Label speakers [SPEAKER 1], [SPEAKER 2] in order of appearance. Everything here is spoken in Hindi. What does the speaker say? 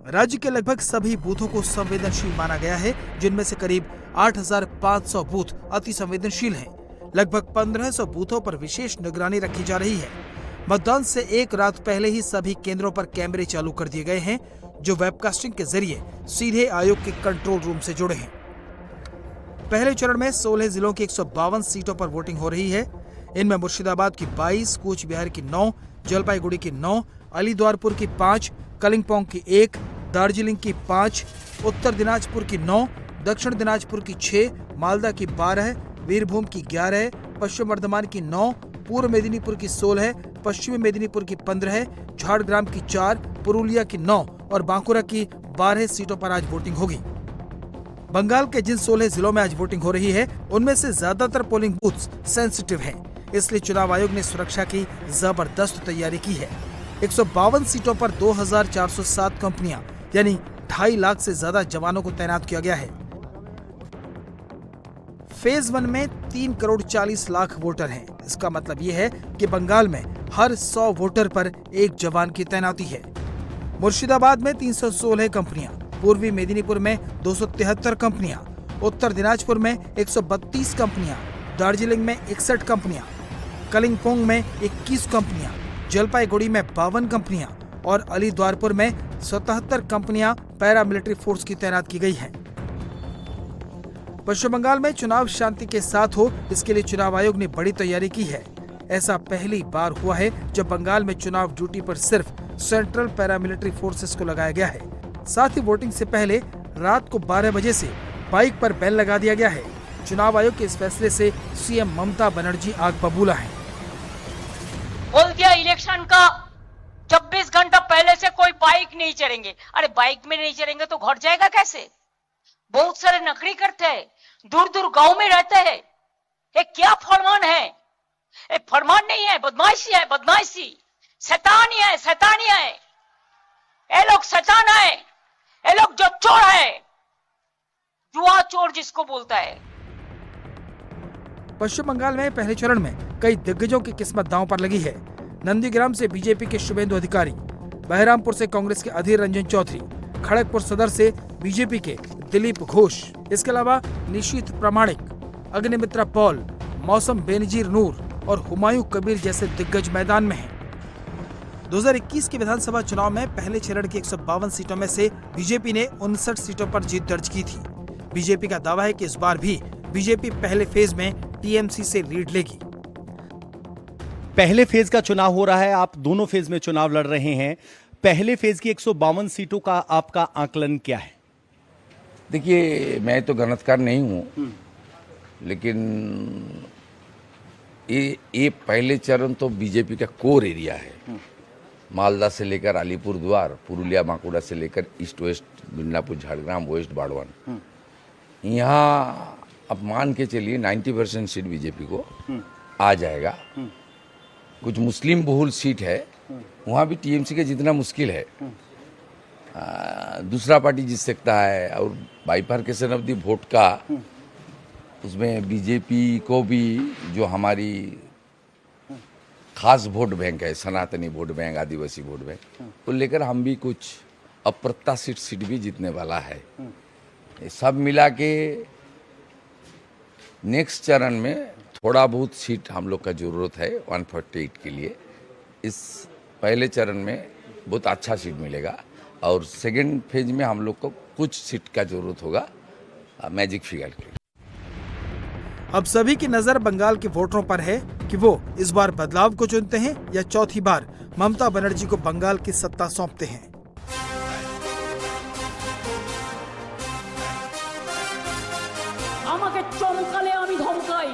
[SPEAKER 1] राज्य के लगभग सभी बूथों को संवेदनशील माना गया है, जिनमें से करीब 8,500 बूथ अति संवेदनशील हैं। लगभग 1,500 बूथों पर विशेष निगरानी रखी जा रही है। मतदान से एक रात पहले ही सभी केंद्रों पर कैमरे चालू कर दिए गए हैं, जो वेबकास्टिंग के जरिए सीधे आयोग के कंट्रोल रूम से जुड़े हैं। पहले चरण में 16 जिलों की 152 सीटों पर वोटिंग हो रही है। इनमें मुर्शिदाबाद की 22, कूच बिहार की 9, जलपाईगुड़ी की 9, अलीद्वारपुर की 5, कलिम्पोंग की 1, दार्जिलिंग की 5, उत्तर दिनाजपुर की 9, दक्षिण दिनाजपुर की 6, मालदा की 12, वीरभूम की 11, पश्चिम वर्धमान की 9, पूर्व मेदिनीपुर की 16, पश्चिमी मेदिनीपुर की 15, झारग्राम की 4, पुरुलिया की 9 और बांकुरा की 12 सीटों पर आज वोटिंग होगी। बंगाल के जिन 16 जिलों में आज वोटिंग हो रही है, उनमें से ज्यादातर पोलिंग बूथ्स सेंसिटिव हैं, इसलिए चुनाव आयोग ने सुरक्षा की जबरदस्त तैयारी की है। 152 सीटों पर 2,407 कंपनियां यानी 2.5 लाख से ज्यादा जवानों को तैनात किया गया है। फेज 1 में 3 करोड़ 40 लाख वोटर हैं। इसका मतलब ये है कि बंगाल में हर 100 वोटर पर एक जवान की तैनाती है। मुर्शिदाबाद में 316 कंपनियां, पूर्वी मेदिनीपुर में 273 कंपनियां, उत्तर दिनाजपुर में 132 कंपनियां, दार्जिलिंग में 61 कंपनियां, कलिम्पोंग में 21 कंपनियां, जलपाईगुड़ी में 52 कंपनियां और अलीद्वारपुर में 77 कंपनियां पैरामिलिट्री फोर्स की तैनात की गई हैं। पश्चिम बंगाल में चुनाव शांति के साथ हो, इसके लिए चुनाव आयोग ने बड़ी तैयारी की है। ऐसा पहली बार हुआ है जब बंगाल में चुनाव ड्यूटी पर सिर्फ सेंट्रल पैरामिलिट्री फोर्सेस को लगाया गया है। साथ ही वोटिंग से पहले रात को 12 बजे से बाइक पर बैन लगा दिया गया है। चुनाव आयोग के इस फैसले से सीएम ममता बनर्जी आग बबूला है।
[SPEAKER 2] बोल दिया इलेक्शन का 24 घंटा पहले से कोई बाइक नहीं चढ़ेंगे। अरे बाइक में नहीं चढ़ेंगे तो घर जाएगा कैसे? बहुत सारे नकली करते हैं, दूर दूर गांव में रहते हैं। ये क्या फरमान है? ये फरमान नहीं है, बदमाशी है, बदमाशी, शैतानी है, शैतानी है। ये लोग शैतान है, ये लोग जो चोर है, जुआ चोर जिसको बोलता है।
[SPEAKER 1] पश्चिम बंगाल में पहले चरण में कई दिग्गजों की किस्मत दांव पर लगी है। नंदीग्राम से बीजेपी के शुभेंदु अधिकारी, बहरामपुर से कांग्रेस के अधीर रंजन चौधरी, खड़गपुर सदर से बीजेपी के दिलीप घोष, इसके अलावा निशीथ प्रामाणिक, अग्निमित्रा पॉल, मौसम बेनजीर नूर और हुमायूं कबीर जैसे दिग्गज मैदान में हैं। 2021 के विधानसभा चुनाव में पहले चरण की 152 सीटों में से बीजेपी ने 59 सीटों पर जीत दर्ज की थी। बीजेपी का दावा है कि इस बार भी बीजेपी पहले फेज में टीएमसी से लीड लेगी।
[SPEAKER 3] पहले फेज का चुनाव हो रहा है, आप दोनों फेज में चुनाव लड़ रहे हैं। पहले फेज की 152 सीटों का आपका आकलन क्या है?
[SPEAKER 4] देखिए, मैं तो गणितकार नहीं हूं, लेकिन ये पहले चरण तो बीजेपी का कोर एरिया है। मालदा से लेकर अलीपुरद्वार, पुरुलिया, बांकुड़ा से लेकर east west, Midnapore, Jhargram, west Burdwan, यहाँ अब मान के चलिए 90% सीट बीजेपी को आ जाएगा। कुछ मुस्लिम बहुल सीट है, वहाँ भी टीएमसी के जितना मुश्किल है। दूसरा पार्टी जीत सकता है, और बाइफर्केशन ऑफ द वोट का उसमें बीजेपी को भी जो हमारी खास वोट बैंक है, सनातनी वोट बैंक, आदिवासी वोट बैंक, को लेकर हम भी कुछ अप्रत्याशित सीट भी जीतने वाला है। ये सब मिला के नेक्स्ट चरण में थोड़ा बहुत सीट हम लोग का जरूरत है 148 के लिए। इस पहले चरण में बहुत अच्छा सीट मिलेगा, और सेकेंड फेज में हम लोग को कुछ सीट का जरूरत होगा मैजिक फिगर के।
[SPEAKER 1] अब सभी की नजर बंगाल के वोटरों पर है कि वो इस बार बदलाव को चुनते हैं या चौथी बार ममता बनर्जी को बंगाल की सत्ता सौंपते हैं।
[SPEAKER 2] আমাকে চমকালে আমি ধমকাই।